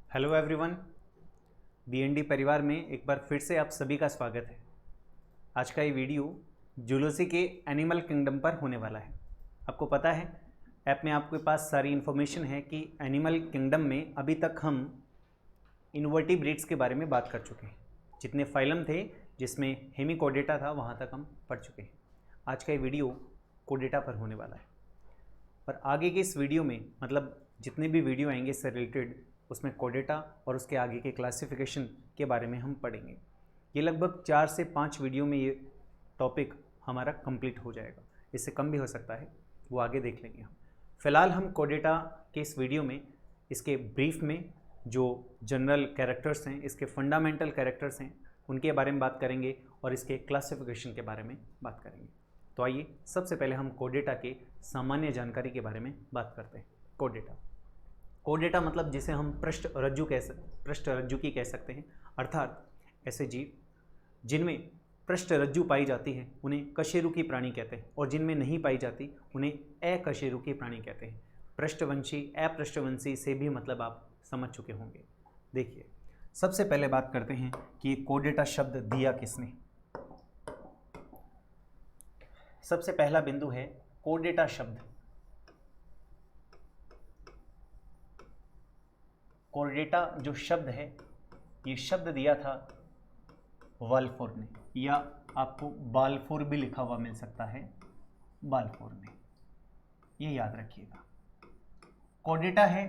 Hello everyone, BND परिवार में एक बार फिर से आप सभी का स्वागत है। आज का ये वीडियो जूलॉजी के एनिमल किंगडम पर होने वाला है। आपको पता है ऐप में आपके पास सारी इन्फॉर्मेशन है कि एनिमल किंगडम में अभी तक हम इनवर्टिब्रेट्स के बारे में बात कर चुके हैं। जितने फाइलम थे जिसमें हेमिकोडेटा था वहाँ तक हम पढ़ चुके हैं। आज का ये वीडियो कोडेटा पर होने वाला है। पर आगे के इस वीडियो में मतलब जितने भी वीडियो आएंगे इससे रिलेटेड उसमें कोडेटा और उसके आगे के क्लासिफिकेशन के बारे में हम पढ़ेंगे। ये लगभग 4 से 5 वीडियो में ये टॉपिक हमारा कंप्लीट हो जाएगा। इससे कम भी हो सकता है, वो आगे देख लेंगे हम। फिलहाल हम कोडेटा के इस वीडियो में इसके ब्रीफ में जो जनरल कैरेक्टर्स हैं, इसके फंडामेंटल कैरेक्टर्स हैं, उनके बारे में बात करेंगे और इसके क्लासिफिकेशन के बारे में बात करेंगे। तो आइए सबसे पहले हम कोडेटा के सामान्य जानकारी के बारे में बात करते हैं। कोडेटा मतलब जिसे हम पृष्ठ रज्जु की कह सकते हैं, अर्थात ऐसे जीव जिनमें पृष्ठ रज्जु पाई जाती है उन्हें कशेरुकी प्राणी कहते हैं और जिनमें नहीं पाई जाती उन्हें अकशेरुकी प्राणी कहते हैं। पृष्ठवंशी अपृष्ठवंशी से भी मतलब आप समझ चुके होंगे। देखिए, सबसे पहले बात करते हैं कि कोडेटा शब्द दिया किसने। सबसे पहला बिंदु है कोडेटा शब्द। कोडेटा जो शब्द है ये शब्द दिया था वाल्फोर ने, या आपको बाल्फोर भी लिखा हुआ मिल सकता है, बाल्फोर ने, ये याद रखिएगा। कोडेटा है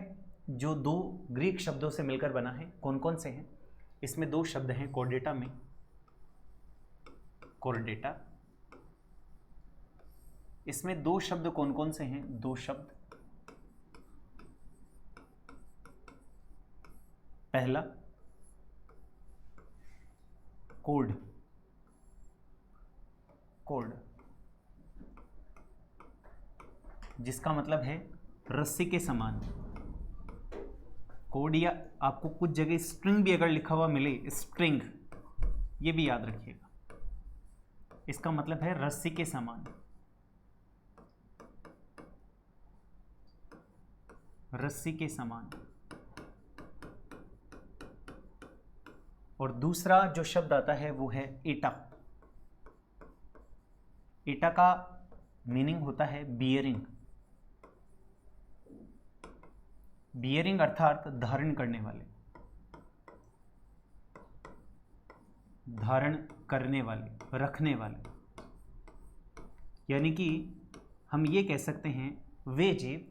जो 2 ग्रीक शब्दों से मिलकर बना है। कौन कौन से हैं? इसमें 2 शब्द हैं कोडेटा में, कोर्डेटा। इसमें 2 शब्द कौन कौन से हैं? 2 शब्द। पहला कोड, जिसका मतलब है रस्सी के समान। कोड, या आपको कुछ जगह स्ट्रिंग भी अगर लिखा हुआ मिले, स्ट्रिंग, ये भी याद रखिएगा। इसका मतलब है रस्सी के समान। रस्सी के समान। और दूसरा जो शब्द आता है वो है एटा। एटा का मीनिंग होता है बियरिंग। बियरिंग अर्थात धारण करने वाले, धारण करने वाले, रखने वाले। यानी कि हम ये कह सकते हैं वे जीव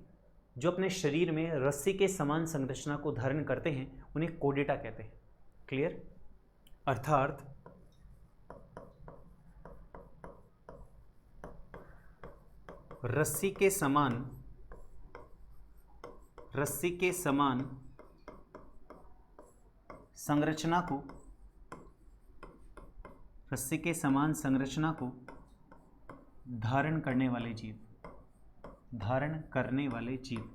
जो अपने शरीर में रस्सी के समान संरचना को धारण करते हैं उन्हें कोडेटा कहते हैं। क्लियर? अर्थात रस्सी के समान संरचना को, रस्सी के समान संरचना को धारण करने वाले जीव, धारण करने वाले जीव,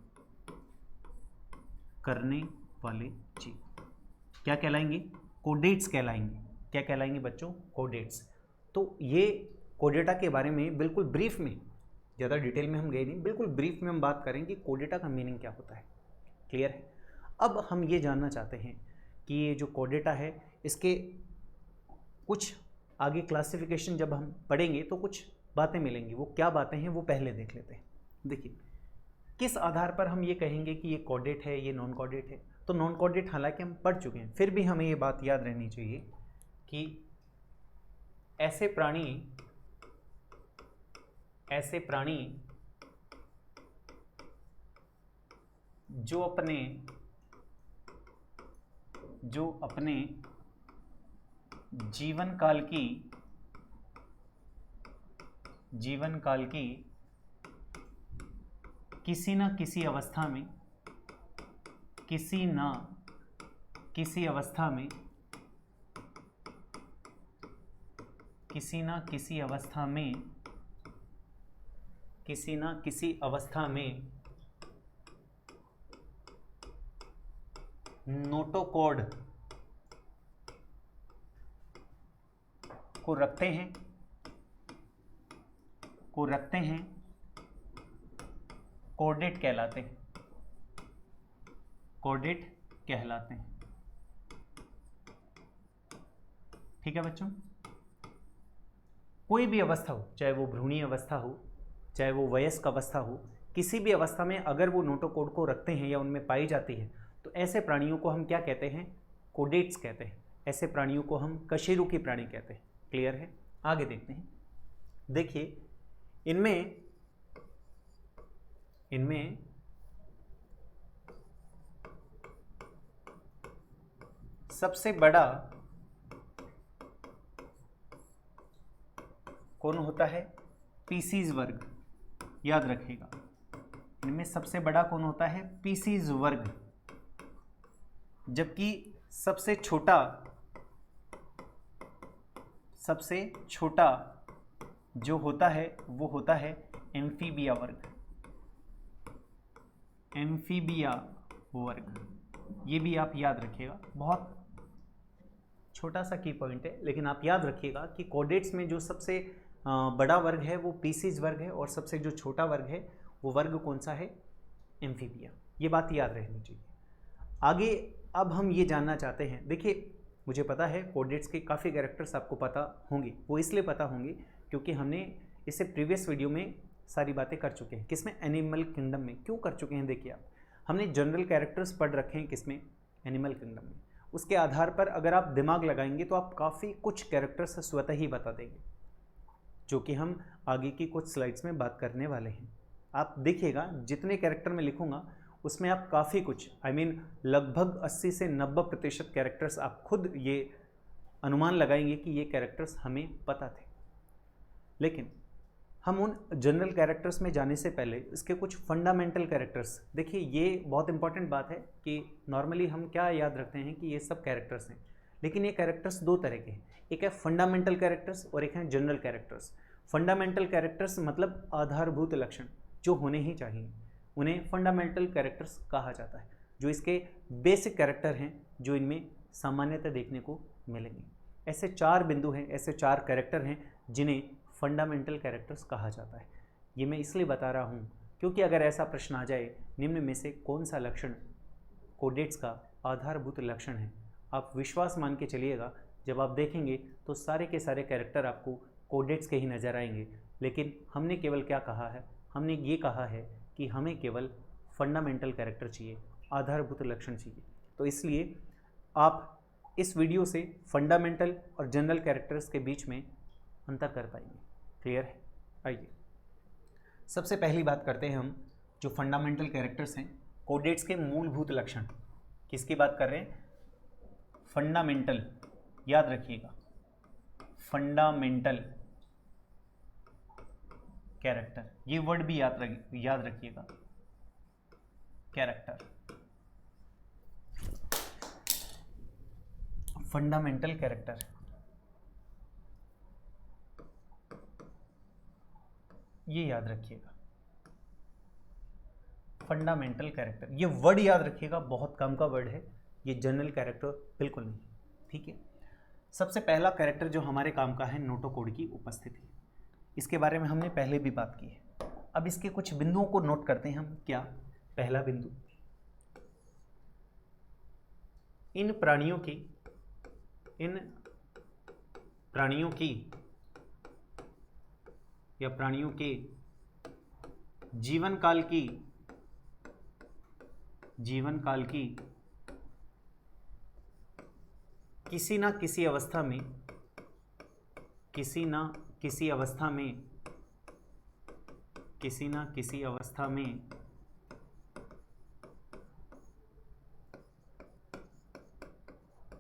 करने वाले जीव क्या कहलाएंगे? कोडेट्स कहलाएंगे। क्या कहलाएंगे बच्चों? कोडेट्स। तो ये कोडेटा के बारे में बिल्कुल ब्रीफ में, ज़्यादा डिटेल में हम गए नहीं, बिल्कुल ब्रीफ में हम बात करेंगे कोडेटा का मीनिंग क्या होता है। क्लियर है? अब हम ये जानना चाहते हैं कि ये जो कोडेटा है इसके कुछ आगे क्लासिफिकेशन जब हम पढ़ेंगे तो कुछ बातें मिलेंगी। वो क्या बातें हैं वो पहले देख लेते हैं। देखिए, किस आधार पर हम ये कहेंगे कि ये कोडेट है, ये नॉन कोडेट है। तो नॉन कोडेट हालांकि हम पढ़ चुके हैं, फिर भी हमें ये बात याद रहनी चाहिए कि ऐसे प्राणी जो अपने जीवन काल की किसी न किसी अवस्था में, किसी न किसी अवस्था में, किसी न किसी अवस्था में, किसी न किसी अवस्था में नोटोकॉर्ड को रखते हैं, कोर्डेट कहलाते हैं। कोर्डेट कहलाते हैं। ठीक है बच्चों, कोई भी अवस्था हो, चाहे वो भ्रूणीय अवस्था हो, चाहे वो वयस्क अवस्था हो, किसी भी अवस्था में अगर वो नोटोकोड को रखते हैं या उनमें पाई जाती है तो ऐसे प्राणियों को हम क्या कहते हैं? कोडेट्स कहते हैं। ऐसे प्राणियों को हम कशेरुकी प्राणी कहते हैं। क्लियर है? आगे देखते हैं। देखिए, इनमें सबसे बड़ा कौन होता है? पीसीज वर्ग। याद रखिएगा, इनमें सबसे बड़ा कौन होता है? पीसीज वर्ग। जबकि सबसे छोटा जो होता है वो होता है एम्फीबिया वर्ग। एम्फीबिया वर्ग, ये भी आप याद रखिएगा, बहुत छोटा सा की पॉइंट है, लेकिन आप याद रखिएगा कि कोडेट्स में जो सबसे बड़ा वर्ग है वो पीसीज वर्ग है और सबसे जो छोटा वर्ग है वो वर्ग कौन सा है? एम्फीबिया। ये बात याद रहनी चाहिए। आगे अब हम ये जानना चाहते हैं, देखिए मुझे पता है कोडेट्स के काफ़ी कैरेक्टर्स आपको पता होंगे, वो इसलिए पता होंगे क्योंकि हमने इससे प्रीवियस वीडियो में सारी बातें कर चुके हैं। किसमें? एनिमल किंगडम में। क्यों कर चुके हैं? देखिए, आप हमने जनरल कैरेक्टर्स पढ़ रखे हैं किसमें? एनिमल किंगडम में। उसके आधार पर अगर आप दिमाग लगाएंगे तो आप काफ़ी कुछ कैरेक्टर्स स्वतः ही बता देंगे, जो कि हम आगे की कुछ स्लाइड्स में बात करने वाले हैं। आप देखिएगा, जितने कैरेक्टर मैं लिखूंगा उसमें आप काफ़ी कुछ लगभग 80 से 90% कैरेक्टर्स आप खुद ये अनुमान लगाएंगे कि ये कैरेक्टर्स हमें पता थे। लेकिन हम उन जनरल कैरेक्टर्स में जाने से पहले इसके कुछ फंडामेंटल कैरेक्टर्स, देखिए ये बहुत इंपॉर्टेंट बात है कि नॉर्मली हम क्या याद रखते हैं कि ये सब कैरेक्टर्स हैं, लेकिन ये कैरेक्टर्स दो तरह के हैं। एक है फंडामेंटल कैरेक्टर्स और एक है जनरल कैरेक्टर्स। फंडामेंटल कैरेक्टर्स मतलब आधारभूत लक्षण जो होने ही चाहिए, उन्हें फंडामेंटल कैरेक्टर्स कहा जाता है। जो इसके बेसिक कैरेक्टर हैं जो इनमें सामान्यतः देखने को मिलेंगे। ऐसे 4 बिंदु हैं, ऐसे 4 कैरेक्टर हैं जिन्हें फंडामेंटल कैरेक्टर्स कहा जाता है। ये मैं इसलिए बता रहा हूँ क्योंकि अगर ऐसा प्रश्न आ जाए, निम्न में से कौन सा लक्षण कोडेट्स का आधारभूत लक्षण है, आप विश्वास मान के चलिएगा, जब आप देखेंगे तो सारे के सारे कैरेक्टर आपको कोडेट्स के ही नज़र आएंगे। लेकिन हमने केवल क्या कहा है? हमने ये कहा है कि हमें केवल फंडामेंटल कैरेक्टर चाहिए, आधारभूत लक्षण चाहिए। तो इसलिए आप इस वीडियो से फंडामेंटल और जनरल कैरेक्टर्स के बीच में अंतर कर पाएंगे। क्लियर है? आइए सबसे पहली बात करते हैं हम जो फंडामेंटल कैरेक्टर्स हैं, कोडेट्स के मूलभूत लक्षण। किसकी बात कर रहे हैं? फंडामेंटल। याद रखिएगा, फंडामेंटल कैरेक्टर, ये वर्ड भी याद रखिएगा, कैरेक्टर, फंडामेंटल कैरेक्टर। ये याद रखिएगा, फंडामेंटल कैरेक्टर। ये वर्ड याद रखिएगा, बहुत कम का वर्ड है, ये जनरल कैरेक्टर बिल्कुल नहीं। ठीक है, सबसे पहला कैरेक्टर जो हमारे काम का है, नोटोकोड की उपस्थिति। इसके बारे में हमने पहले भी बात की है। अब इसके कुछ बिंदुओं को नोट करते हैं हम। क्या? पहला बिंदु, इन प्राणियों के जीवन काल की किसी ना किसी अवस्था में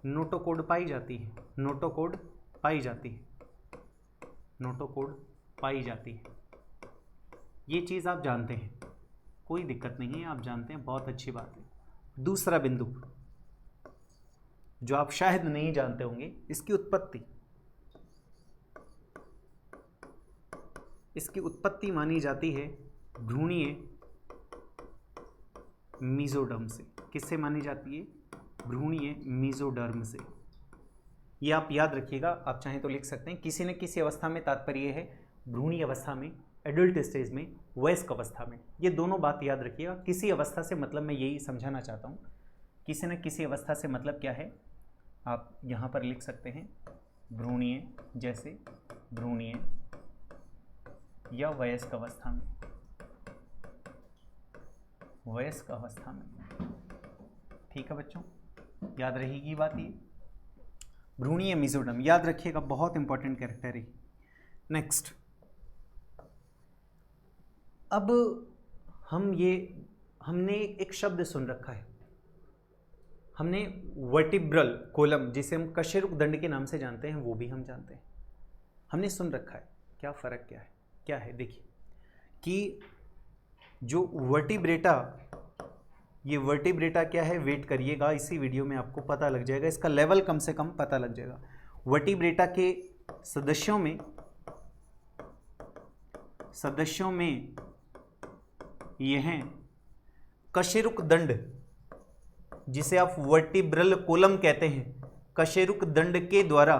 नोटोकोड पाई जाती है। ये चीज़ आप जानते हैं, कोई दिक्कत नहीं है, आप जानते हैं, बहुत अच्छी बात है। दूसरा बिंदु जो आप शायद नहीं जानते होंगे, इसकी उत्पत्ति मानी जाती है भ्रूणीय मीजोडर्म से। किससे मानी जाती है? भ्रूणीय मीजोडर्म से। ये आप याद रखिएगा, आप चाहें तो लिख सकते हैं। किसी न किसी अवस्था में तात्पर्य है भ्रूणीय अवस्था में, एडल्ट स्टेज में, वयस्क अवस्था में। ये दोनों बात याद रखिएगा। किसी अवस्था से मतलब मैं यही समझाना चाहता हूँ किसी न किसी अवस्था से मतलब क्या है, आप यहाँ पर लिख सकते हैं भ्रूणीय, जैसे भ्रूणीय या वयस्क अवस्था में, वयस्क अवस्था में। ठीक है बच्चों, याद रहेगी बात ये। भ्रूणीय मेसोडर्म याद रखिएगा, बहुत इंपॉर्टेंट कैरेक्टर है। नेक्स्ट, अब हमने एक शब्द सुन रखा है, हमने वर्टिब्रल कोलम, जिसे हम कशेरुक के नाम से जानते हैं, वो भी हम जानते हैं, हमने सुन रखा है। क्या फ़र्क क्या है देखिए कि जो वर्टिब्रेटा, ये वर्टिब्रेटा क्या है, वेट करिएगा, इसी वीडियो में आपको पता लग जाएगा, इसका लेवल कम से कम पता लग जाएगा। वर्टिब्रेटा के सदस्यों में ये हैं कशेरुक दंड, जिसे आप वर्टिब्रल कोलम कहते हैं, कशेरुक दंड के द्वारा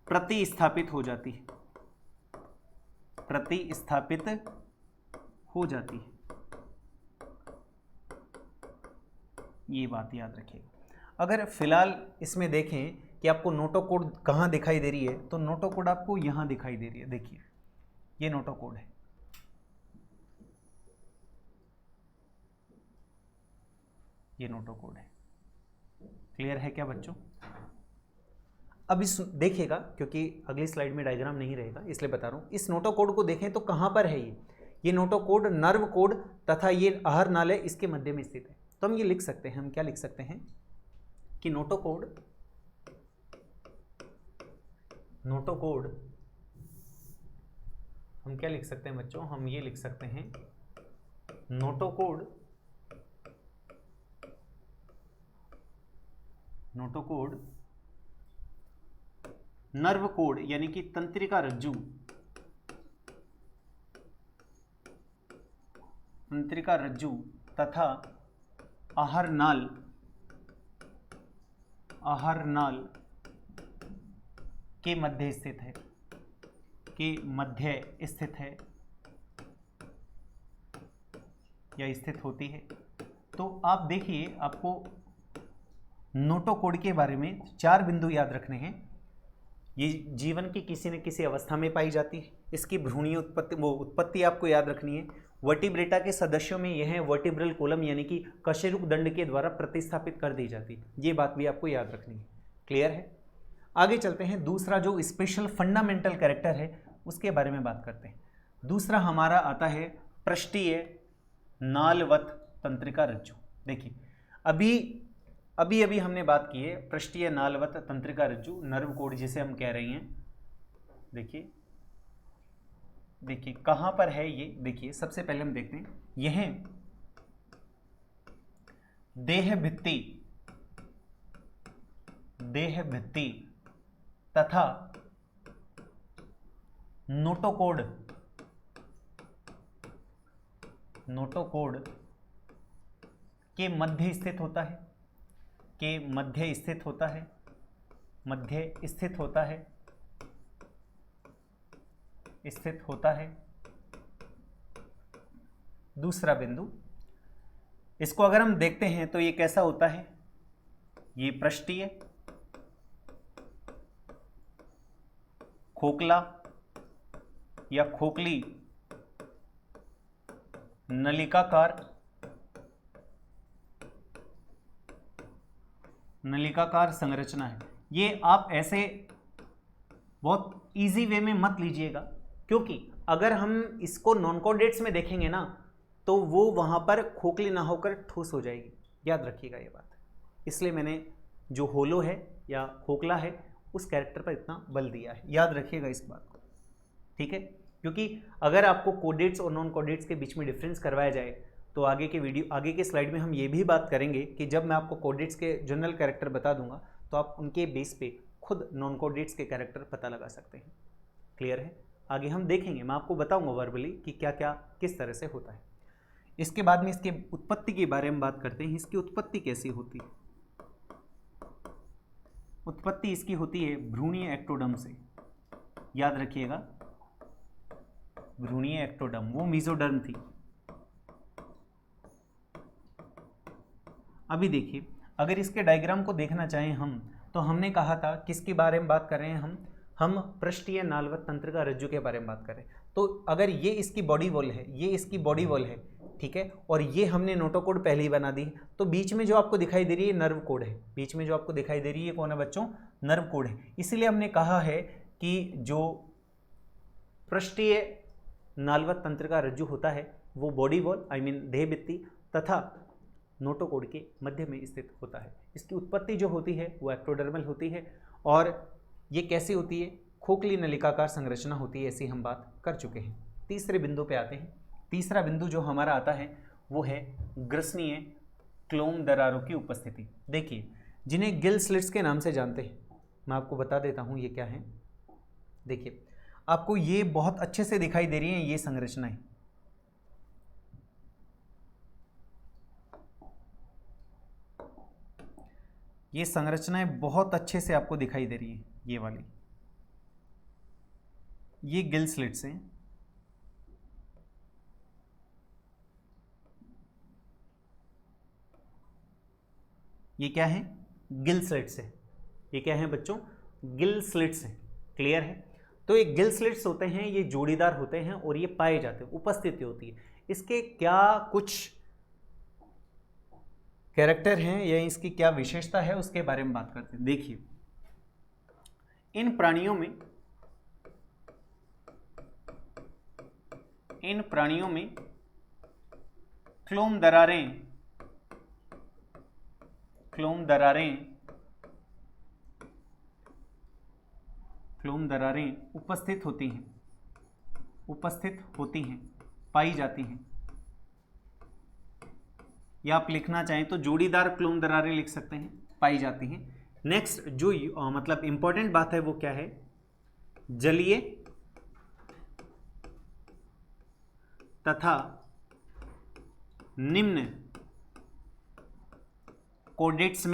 प्रतिस्थापित हो जाती है, ये बात याद रखिएगा। अगर फिलहाल इसमें देखें कि आपको नोटोकोड कहाँ दिखाई दे रही है, तो नोटोकोड आपको यहाँ दिखाई दे रही है। देखिए ये नोटोकोड है, ये नोटोकोड है। क्लियर है क्या बच्चों? अब इस देखिएगा, क्योंकि अगली स्लाइड में डायग्राम नहीं रहेगा इसलिए बता रहा हूँ। इस नोटोकोड को देखें तो कहाँ पर है ये नोटोकोड नर्व कोड तथा ये आहार नाल है, इसके मध्य में स्थित है। तो हम ये लिख सकते हैं, हम क्या लिख सकते हैं कि नोटोकोड हम क्या लिख सकते हैं बच्चों, हम ये लिख सकते हैं नोटोकोड नर्व कोड यानी कि तंत्रिका रज्जु तथा आहार नाल के मध्य स्थित है या स्थित होती है। तो आप देखिए, आपको नोटोकोड के बारे में 4 बिंदु याद रखने हैं। ये जीवन की किसी न किसी अवस्था में पाई जाती है, इसकी भ्रूणीय उत्पत्ति आपको याद रखनी है। वर्टिब्रेटा के सदस्यों में यह वर्टिब्रल कोलम यानी कि कशेरुक दंड के द्वारा प्रतिस्थापित कर दी जाती है, ये बात भी आपको याद रखनी है। क्लियर है? आगे चलते हैं, दूसरा जो स्पेशल फंडामेंटल कैरेक्टर है उसके बारे में बात करते हैं। दूसरा हमारा आता है पृष्ठीय नालवत तंत्रिका रज्जु। देखिए अभी हमने बात की है पृष्ठीय नालवत तंत्रिका रज्जु, नर्व कोड जिसे हम कह रहे हैं। देखिए कहां पर है ये। देखिए सबसे पहले हम देखते हैं, यह देह भित्ति तथा नोटोकोड के मध्य स्थित होता है। दूसरा बिंदु, इसको अगर हम देखते हैं तो ये कैसा होता है, ये पृष्ठीय, खोखला या खोखली नलिकाकार संरचना है। ये आप ऐसे बहुत इजी वे में मत लीजिएगा, क्योंकि अगर हम इसको नॉन कोऑर्डिनेट्स में देखेंगे ना तो वो वहां पर खोखली ना होकर ठोस हो जाएगी। याद रखिएगा ये बात, इसलिए मैंने जो होलो है या खोखला है उस कैरेक्टर पर इतना बल दिया है। याद रखिएगा इस बात को, ठीक है? क्योंकि अगर आपको कोऑर्डिनेट्स और नॉन कोऑर्डिनेट्स के बीच में डिफरेंस करवाया जाए तो आगे के स्लाइड में हम ये भी बात करेंगे कि जब मैं आपको कोऑर्डिनेट्स के जनरल कैरेक्टर बता दूंगा तो आप उनके बेस पे खुद नॉन कोऑर्डिनेट्स के कैरेक्टर पता लगा सकते हैं। क्लियर है? आगे हम देखेंगे, मैं आपको बताऊंगा वर्बली कि क्या क्या किस तरह से होता है। इसके बाद में इसके उत्पत्ति के बारे में बात करते हैं। इसकी उत्पत्ति कैसी होती है? उत्पत्ति इसकी होती है भ्रूणीय एक्टोडर्म से। याद रखिएगा, भ्रूणीय एक्टोडर्म वो मेसोडर्म थी, अभी देखिए, अगर इसके डायग्राम को देखना चाहें हम, तो हमने कहा था किसके बारे में बात कर रहे हैं हम पृष्ठीय नालवत तंत्र का रज्जु के बारे में बात कर रहे हैं। तो अगर ये इसकी बॉडी वॉल है, ये इसकी बॉडी वॉल है, ठीक है, और ये हमने नोटोकोड पहले ही बना दी, तो बीच में जो आपको दिखाई दे रही है नर्व कोड है, बीच में जो आपको दिखाई दे रही है कौन है बच्चों, नर्व कोड है। इसीलिए हमने कहा है कि जो पृष्ठीय नालवत तंत्र का रज्जु होता है वो बॉडी वॉल आई मीन देह भित्ति तथा नोटोकोड के मध्य में स्थित होता है। इसकी उत्पत्ति जो होती है वो एक्टोडर्मल होती है, और ये कैसी होती है, खोखली नलिकाकार संरचना होती है, ऐसी हम बात कर चुके हैं। तीसरे बिंदु पे आते हैं। तीसरा बिंदु जो हमारा आता है वो है ग्रसनीय क्लोम दरारों की उपस्थिति। देखिए, जिन्हें गिल स्लिट्स के नाम से जानते हैं, मैं आपको बता देता हूँ ये क्या है। देखिए, आपको ये बहुत अच्छे से दिखाई दे रही हैं ये संरचनाएं, ये संरचनाएं बहुत अच्छे से आपको दिखाई दे रही हैं। ये वाली, ये गिल स्लिट्स हैं, ये क्या है, गिल स्लिट्स है। ये क्या है बच्चों, गिल स्लिट्स है। क्लियर है। तो ये गिल स्लिट्स होते हैं, ये जोड़ीदार होते हैं और ये पाए जाते हैं, उपस्थिति होती है। इसके क्या कुछ कैरेक्टर हैं या इसकी क्या विशेषता है उसके बारे में बात करते हैं। देखिए, इन प्राणियों में क्लोम दरारें उपस्थित होती हैं, पाई जाती हैं, या आप लिखना चाहें तो जोड़ीदार क्लोम दरारें लिख सकते हैं, पाई जाती हैं। नेक्स्ट जो मतलब इंपॉर्टेंट बात है वो क्या है, जलीय तथा निम्न कोडेट्स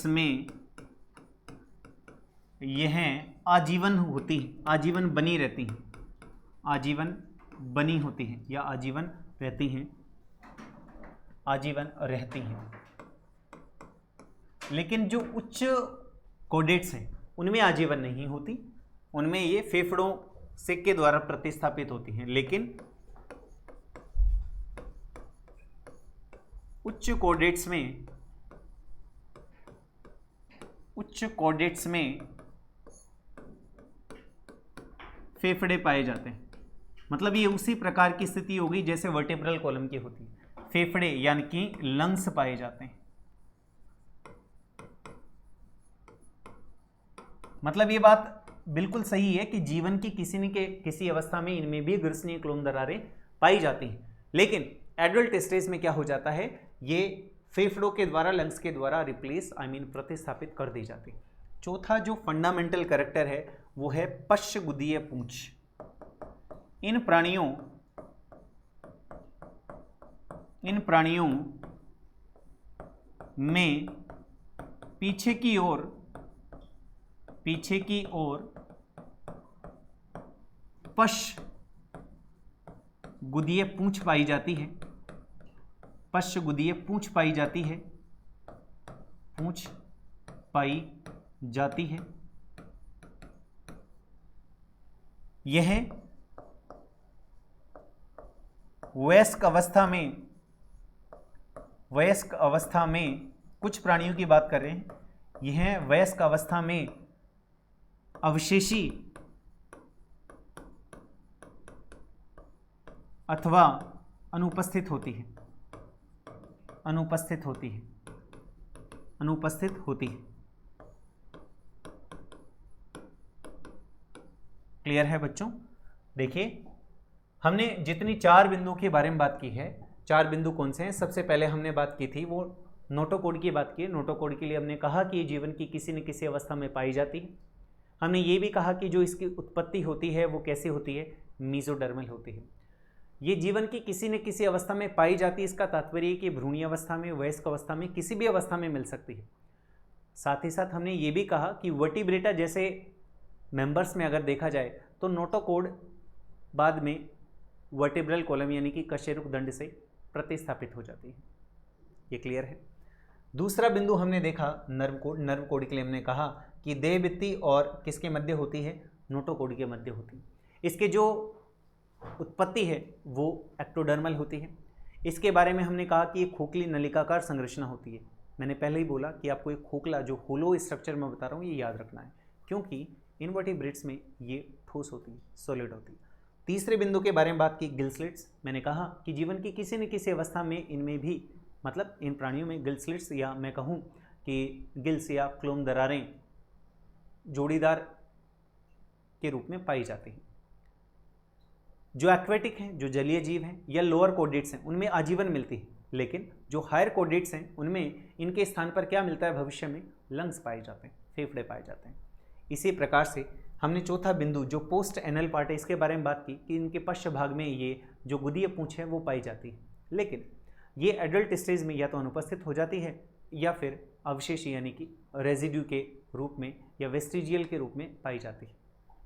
में यह आजीवन बनी रहती हैं, आजीवन बनी होती हैं या आजीवन रहती हैं। लेकिन जो उच्च कोडेट्स हैं उनमें आजीवन नहीं होती, उनमें ये फेफड़ों से के द्वारा प्रतिस्थापित होती हैं। लेकिन उच्च कोडेट्स में फेफड़े पाए जाते हैं। मतलब ये उसी प्रकार की स्थिति होगी जैसे वर्टेब्रल कॉलम की होती है, फेफड़े यानी कि लंग्स पाए जाते हैं। मतलब ये बात बिल्कुल सही है कि जीवन की किसी अवस्था में इनमें भी ग्रसनीय क्लोम दरारें पाई जाती हैं, लेकिन एडल्ट स्टेज में क्या हो जाता है, ये फेफड़ों के द्वारा, लंग्स के द्वारा प्रतिस्थापित कर दी जाती है। चौथा जो फंडामेंटल कैरेक्टर है वो है पश्चगुदीय पूंछ। इन प्राणियों में पीछे की ओर पश्चगुदीय पूंछ पाई जाती है, यह वयस्क अवस्था में कुछ प्राणियों की बात कर रहे हैं, यह वयस्क अवस्था में अवशेषी अथवा अनुपस्थित होती है। क्लियर है बच्चों। देखिए, हमने जितनी 4 बिंदुओं के बारे में बात की है, 4 बिंदु कौन से हैं? सबसे पहले हमने बात की थी वो नोटोकोड की बात की। नोटोकोड के लिए हमने कहा कि ये जीवन की किसी न किसी अवस्था में पाई जाती है। हमने ये भी कहा कि जो इसकी उत्पत्ति होती है वो कैसी होती है, मीजोडर्मल होती है। ये जीवन की किसी न किसी अवस्था में पाई जाती है, इसका तात्पर्य कि भ्रूणीय अवस्था में, वयस्क अवस्था में, किसी भी अवस्था में मिल सकती है। साथ ही साथ हमने ये भी कहा कि वर्टिब्रेटा जैसे मेंबर्स में अगर देखा जाए तो नोटोकोड बाद में वर्टिब्रल कॉलम यानी कि कशेरुक दंड से प्रतिस्थापित हो जाती है। ये क्लियर है। दूसरा बिंदु हमने देखा नर्व कोड। नर्व कोड के लिए हमने कहा कि देह भित्ति और किसके मध्य होती है, नोटोकोड के मध्य होती है। इसके जो उत्पत्ति है वो एक्टोडर्मल होती है। इसके बारे में हमने कहा कि एक खोखली नलिकाकार संरचना होती है। मैंने पहले ही बोला कि आपको एक खोखला जो होलो स्ट्रक्चर में बता रहा हूँ ये याद रखना है, क्योंकि इनवर्टिब्रेट्स में ये ठोस होती है, सॉलिड होती है। तीसरे बिंदु के बारे में बात की, गिल स्लिट्स। मैंने कहा कि जीवन की किसी न किसी अवस्था में इनमें भी, मतलब इन प्राणियों में गिल स्लिट्स, या मैं कहूँ कि गिल्स या क्लोम दरारें जोड़ीदार के रूप में पाई जाती हैं। जो एक्वेटिक हैं, जो जलीय जीव हैं या लोअर कोडेट्स हैं, उनमें आजीवन मिलती है, लेकिन जो हायर कोडेट्स हैं उनमें इनके स्थान पर क्या मिलता है, भविष्य में लंग्स पाए जाते हैं, फेफड़े पाए जाते हैं। इसी प्रकार से हमने चौथा बिंदु जो पोस्ट एनल पार्ट है इसके बारे में बात की कि इनके पश्च भाग में ये जो गुदीय पूंछ है वो पाई जाती है, लेकिन ये एडल्ट स्टेज में या तो अनुपस्थित हो जाती है या फिर अवशेष यानी कि रेजिड्यू के रूप में या वेस्टिजियल के रूप में पाई जाती है।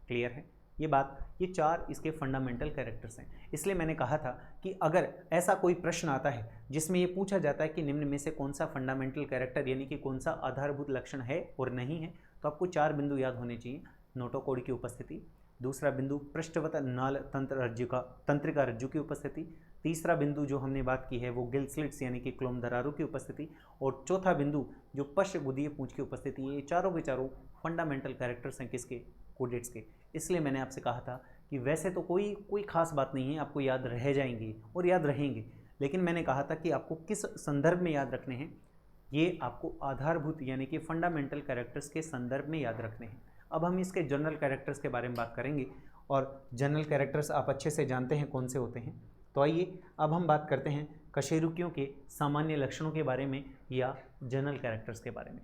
क्लियर है ये बात। ये चार इसके फंडामेंटल कैरेक्टर्स हैं। इसलिए मैंने कहा था कि अगर ऐसा कोई प्रश्न आता है जिसमें ये पूछा जाता है कि निम्न में से कौन सा फंडामेंटल कैरेक्टर यानी कि कौन सा आधारभूत लक्षण है और नहीं है, तो आपको चार बिंदु याद होने चाहिए। नोटोकोड की उपस्थिति, दूसरा बिंदु पृष्ठवत नाल तंत्रिका रज्जु की उपस्थिति, तीसरा बिंदु जो हमने बात की है वो गिल स्लिट्स यानी कि क्लोम दरारों की उपस्थिति, और चौथा बिंदु जो पश्च गुदीय पूंछ की उपस्थिति। ये चारों के चारों फंडामेंटल कैरेक्टर्स हैं किसके, कोडेट्स के। इसलिए मैंने आपसे कहा था कि वैसे तो कोई खास बात नहीं है, आपको याद रह जाएंगे और याद रहेंगे, लेकिन मैंने कहा था कि आपको किस संदर्भ में याद रखने हैं, ये आपको आधारभूत यानी कि फंडामेंटल कैरेक्टर्स के संदर्भ में याद रखने हैं। अब हम इसके जनरल कैरेक्टर्स के बारे में बात करेंगे, और जनरल कैरेक्टर्स आप अच्छे से जानते हैं कौन से होते हैं। तो आइए अब हम बात करते हैं कशेरुकियों के सामान्य लक्षणों के बारे में या जनरल कैरेक्टर्स के बारे में।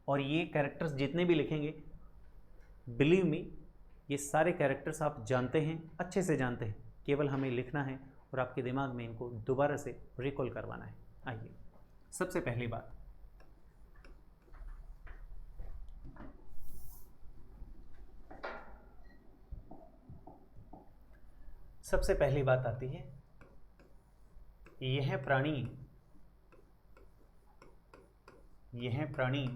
और ये कैरेक्टर्स जितने भी लिखेंगे, बिलीव मी, ये सारे कैरेक्टर्स आप जानते हैं, अच्छे से जानते हैं, केवल हमें लिखना है और आपके दिमाग में इनको दोबारा से रिकॉल करवाना है। आइए, सबसे पहली बात, आती है, यह प्राणी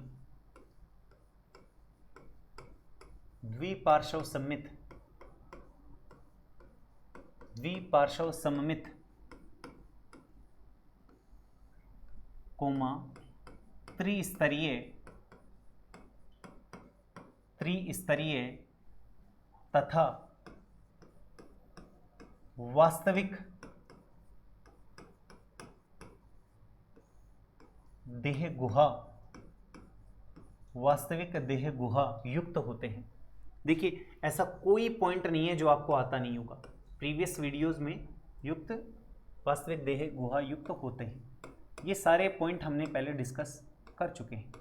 द्विपार्श्व सममित कोमा त्रिस्तरीय तथा वास्तविक देह गुहा युक्त होते हैं। देखिए, ऐसा कोई पॉइंट नहीं है जो आपको आता नहीं होगा। प्रीवियस वीडियोस में युक्त, वास्तविक देह गुहा युक्त होते हैं, ये सारे पॉइंट हमने पहले डिस्कस कर चुके हैं।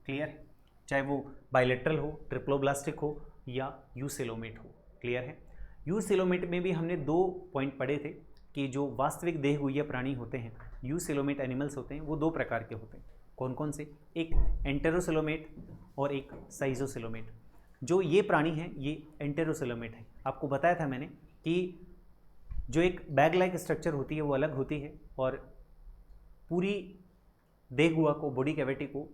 क्लियर है, चाहे वो बायलेटरल हो, ट्रिप्लोब्लास्टिक हो या यूसेलोमेट हो। क्लियर है। यूसेलोमेट में भी हमने दो पॉइंट पढ़े थे कि जो वास्तविक देह गुह्य प्राणी होते हैं, यूसेलोमेट एनिमल्स होते हैं, वो दो प्रकार के होते हैं। कौन कौन से? एक एंटेरोसेलोमेट और एक साइजोसेलोमेट। जो ये प्राणी हैं ये एंटेरोसेलोमेट है। आपको बताया था मैंने कि जो एक बैग लाइक स्ट्रक्चर होती है वो अलग होती है, और पूरी देह गुहा को, बॉडी कैविटी को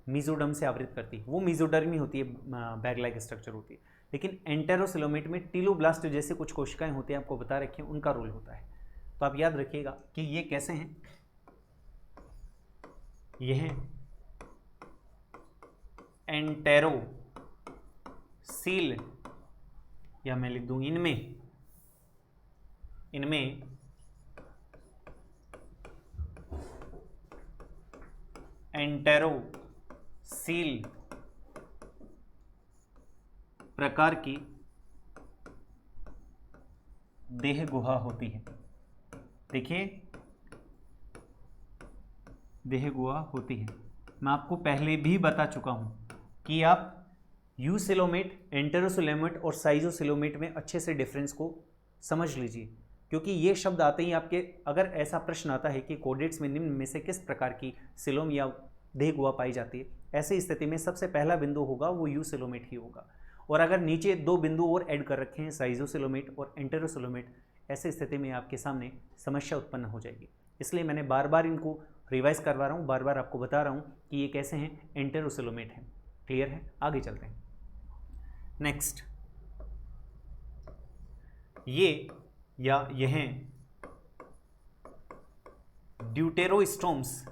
मीजोडर्म से आवृत करती है, वो मीजोडर्मी होती है, बैग लाइक स्ट्रक्चर होती है। लेकिन एंटेरोसेलोमेट में टीलोब्लास्ट जैसे कुछ कोशिकाएं होती हैं, आपको बता रखी हैं, उनका रोल होता है। तो आप याद रखिएगा कि ये कैसे हैं। यह एंटेरोसील, या मैं लिख दूं इनमें एंटेरोसील प्रकार की देह गुहा होती है। देखिए, देह गुहा होती है। मैं आपको पहले भी बता चुका हूं कि आप यूसेलोमेट, एंटेरोसेलोमेट और साइजोसेलोमेट में अच्छे से डिफरेंस को समझ लीजिए, क्योंकि ये शब्द आते ही आपके, अगर ऐसा प्रश्न आता है कि कोडेट्स में निम्न में से किस प्रकार की सिलोम या देह गुहा पाई जाती है, ऐसी स्थिति में सबसे पहला बिंदु होगा वो यूसेलोमेट ही होगा। और अगर नीचे दो बिंदु और ऐड कर रखे हैं, साइजोसेलोमेट और एंटेरोसेलोमेट, ऐसी स्थिति में आपके सामने समस्या उत्पन्न हो जाएगी। इसलिए मैंने बार बार इनको रिवाइज करवा रहा हूँ, बार बार आपको बता रहा हूँ कि ये कैसे हैं, एंटेरोसेलोमेट हैं। क्लियर है? आगे चलते हैं। नेक्स्ट, ये या यह ड्यूटेरोस्टोम्स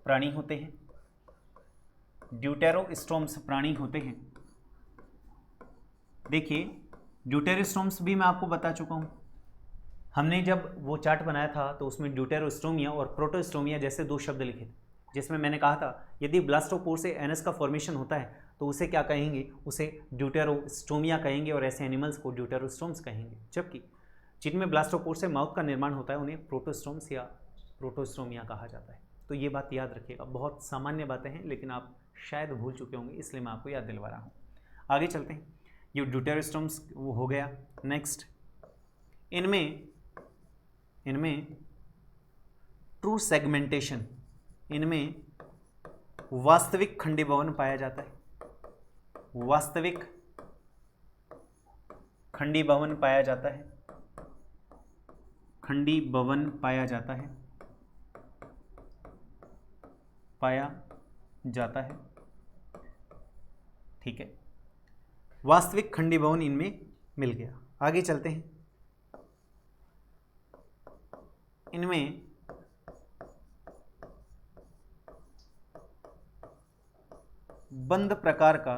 प्राणी होते हैं। ड्यूटेरोस्टोम्स प्राणी होते हैं। देखिए, ड्यूटेरोस्टोम्स भी मैं आपको बता चुका हूं। हमने जब वो चार्ट बनाया था तो उसमें ड्यूटेरोस्टोमिया और प्रोटोस्टोमिया जैसे दो शब्द लिखे थे, जिसमें मैंने कहा था यदि ब्लास्टोपोर से एनएस का फॉर्मेशन होता है तो उसे क्या कहेंगे, उसे ड्यूटेरोस्टोमिया कहेंगे, और ऐसे एनिमल्स को ड्यूटेरोस्टोम्स कहेंगे। जबकि जिनमें ब्लास्टोपोर से माउथ का निर्माण होता है उन्हें प्रोटोस्टोम्स या प्रोटोस्टोमिया कहा जाता है। तो ये बात याद रखिएगा, बहुत सामान्य बातें हैं लेकिन आप शायद भूल चुके होंगे, इसलिए मैं आपको याद दिलवा रहा हूँ। आगे चलते हैं। ये ड्यूटेरोस्टोम्स वो हो गया। नेक्स्ट, इनमें ट्रू सेगमेंटेशन, इनमें वास्तविक खंडीभवन पाया जाता है। वास्तविक खंडीभवन पाया जाता है। खंडीभवन पाया जाता है, पाया जाता है। ठीक है, वास्तविक खंडीभवन इनमें मिल गया। आगे चलते हैं। इनमें बंद प्रकार का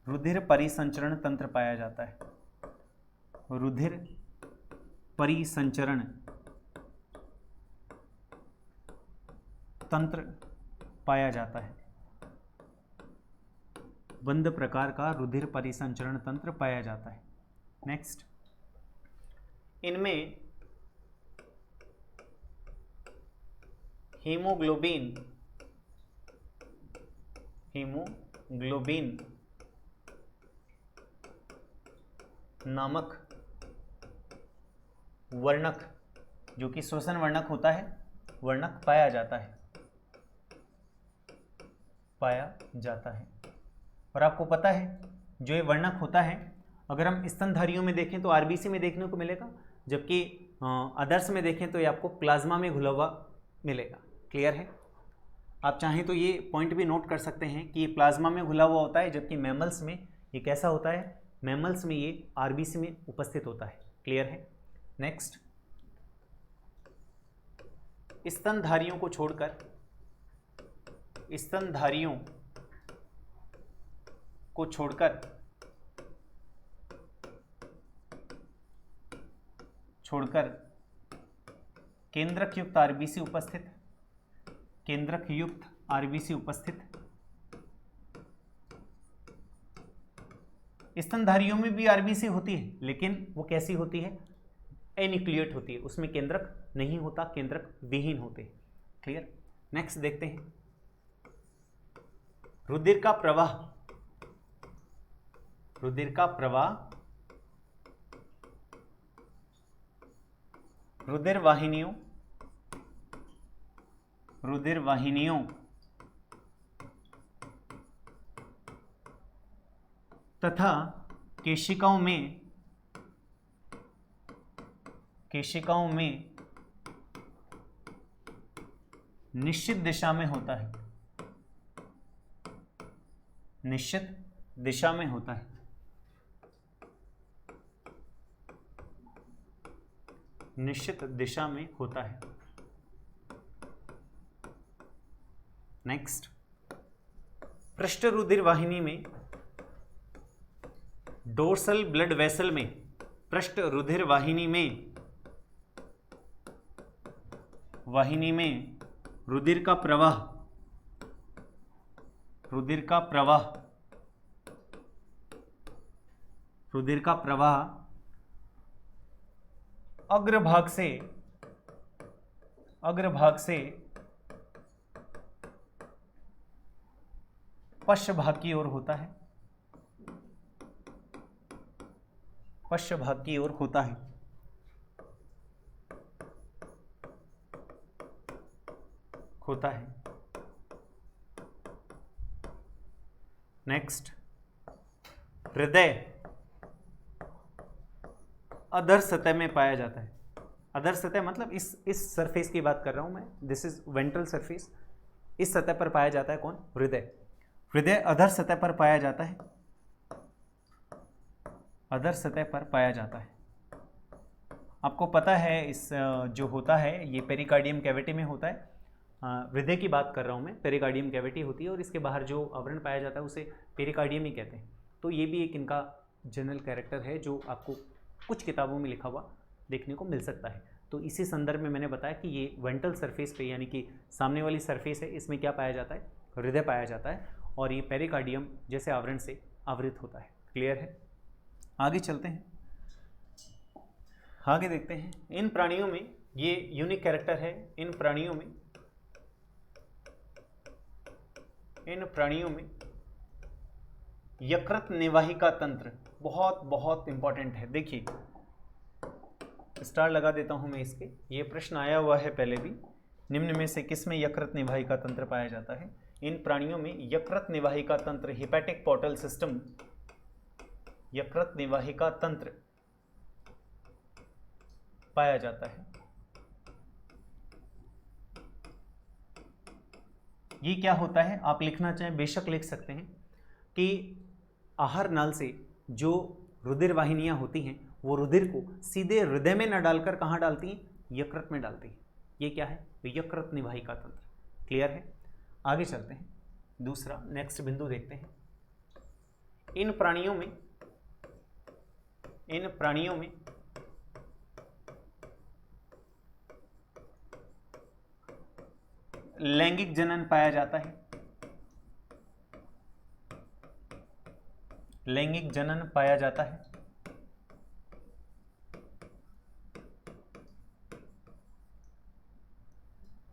रुधिर परिसंचरण तंत्र पाया जाता है। रुधिर परिसंचरण तंत्र पाया जाता है। बंद प्रकार का रुधिर परिसंचरण तंत्र पाया जाता है। नेक्स्ट, इनमें हीमोग्लोबिन नामक वर्णक, जो कि श्वसन वर्णक होता है, वर्णक पाया जाता है। और आपको पता है जो ये वर्णक होता है, अगर हम स्तनधारियों में देखें तो आरबीसी में देखने को मिलेगा, जबकि अदर्स में देखें तो ये आपको प्लाज्मा में घुला हुआ मिलेगा। क्लियर है? आप चाहें तो ये पॉइंट भी नोट कर सकते हैं कि ये प्लाज्मा में घुला हुआ होता है, जबकि मैमल्स में ये कैसा होता है, मैमल्स में ये आरबीसी में उपस्थित होता है। क्लियर है? नेक्स्ट, स्तनधारियों को छोड़कर केंद्रक युक्त आरबीसी उपस्थित। स्तनधारियों में भी आरबीसी होती है, लेकिन वो कैसी होती है, एन्यूक्लिएट होती है, उसमें केंद्रक नहीं होता, केंद्रक विहीन होते हैं। क्लियर? नेक्स्ट देखते हैं, रुधिर का प्रवाह रुधिर वाहिनियों तथा केशिकाओं में निश्चित दिशा में होता है। निश्चित दिशा में होता है। निश्चित दिशा में होता है। नेक्स्ट, पृष्ठ रुधिर वाहिनी में, डोर्सल ब्लड वेसल में, पृष्ठ रुधिर वाहिनी में रुधिर का प्रवाह अग्रभाग से पश्चभाग की ओर होता है। पश्चभाग की ओर होता है। नेक्स्ट, हृदय अधर सतह में पाया जाता है। अधर सतह मतलब इस सरफेस की बात कर रहा हूं मैं, दिस इज वेंट्रल सरफेस। इस सतह पर पाया जाता है कौन? हृदय। हृदय अधर सतह पर पाया जाता है, अधर सतह पर पाया जाता है। आपको पता है इस जो होता है ये पेरिकार्डियम कैविटी में होता है। हृदय की बात कर रहा हूँ मैं, पेरिकार्डियम कैविटी होती है और इसके बाहर जो आवरण पाया जाता है उसे पेरिकार्डियम ही कहते हैं। तो ये भी एक इनका जनरल कैरेक्टर है जो आपको कुछ किताबों में लिखा हुआ देखने को मिल सकता है। तो इसी संदर्भ में मैंने बताया कि ये वेंट्रल सरफेस पे यानी कि सामने वाली सरफेस है, इसमें क्या पाया जाता है? हृदय पाया जाता है और ये पेरिकार्डियम जैसे आवरण से आवृत होता है। क्लियर है? आगे चलते हैं, आगे देखते हैं। इन प्राणियों में ये यूनिक कैरेक्टर है। इन प्राणियों में यकृत निवाहिका तंत्र बहुत बहुत इंपॉर्टेंट है। देखिए स्टार लगा देता हूं मैं इसके, ये प्रश्न आया हुआ है पहले भी। निम्न में से किस में यकृत निवाहिका तंत्र पाया जाता है? इन प्राणियों में यकृत निवाहिका तंत्र, हेपेटिक पोर्टल सिस्टम, यकृत निवाहिका तंत्र पाया जाता है। ये क्या होता है? आप लिखना चाहें बेशक लिख सकते हैं कि आहार नाल से जो रुधिर वाहिनियां होती हैं वो रुधिर को सीधे हृदय में न डालकर कहाँ डालती हैं? यकृत में डालती हैं। ये क्या है? यकृत निवाहिका तंत्र। क्लियर है? आगे चलते हैं, दूसरा नेक्स्ट बिंदु देखते हैं। इन प्राणियों में लैंगिक जनन पाया जाता है। लैंगिक जनन पाया जाता है।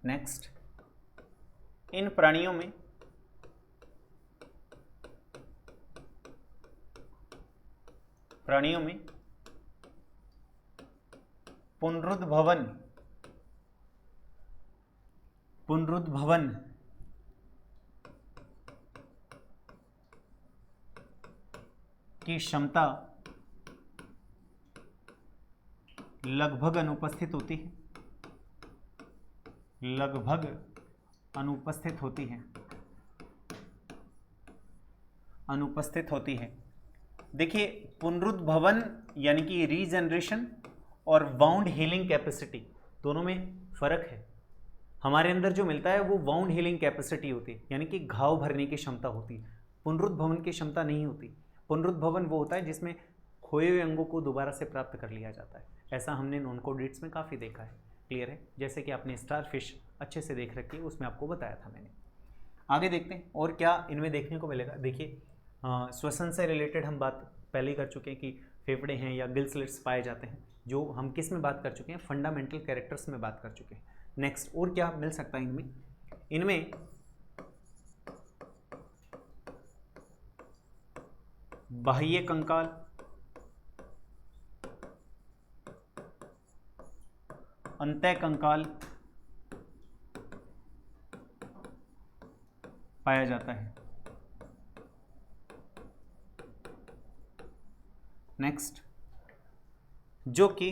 नेक्स्ट, इन प्राणियों में पुनरुद्भवन की क्षमता लगभग अनुपस्थित होती है। लगभग अनुपस्थित होती है। देखिए पुनरुद्भवन यानी कि रीजनरेशन और वाउंड हीलिंग कैपेसिटी दोनों में फर्क है। हमारे अंदर जो मिलता है वो वाउंड हीलिंग कैपेसिटी होती है, यानी कि घाव भरने की क्षमता होती है। पुनरुद्भवन की क्षमता नहीं होती। पुनरुद्भवन वो होता है जिसमें खोए हुए अंगों को दोबारा से प्राप्त कर लिया जाता है। ऐसा हमने नॉन कोडेट्स में काफ़ी देखा है। क्लियर है? जैसे कि आपने स्टार फिश अच्छे से देख रखी है, उसमें आपको बताया था मैंने। आगे देखते हैं और क्या इनमें देखने को मिलेगा। देखिए श्वसन से रिलेटेड हम बात पहले ही कर चुके हैं कि फेफड़े हैं या गिल स्लिट्स पाए जाते हैं, जो हम किस में बात कर चुके हैं? फंडामेंटल कैरेक्टर्स में बात कर चुके हैं। नेक्स्ट, और क्या मिल सकता है इनमें? बाह्य कंकाल, अंतः कंकाल पाया जाता है। नेक्स्ट, जो कि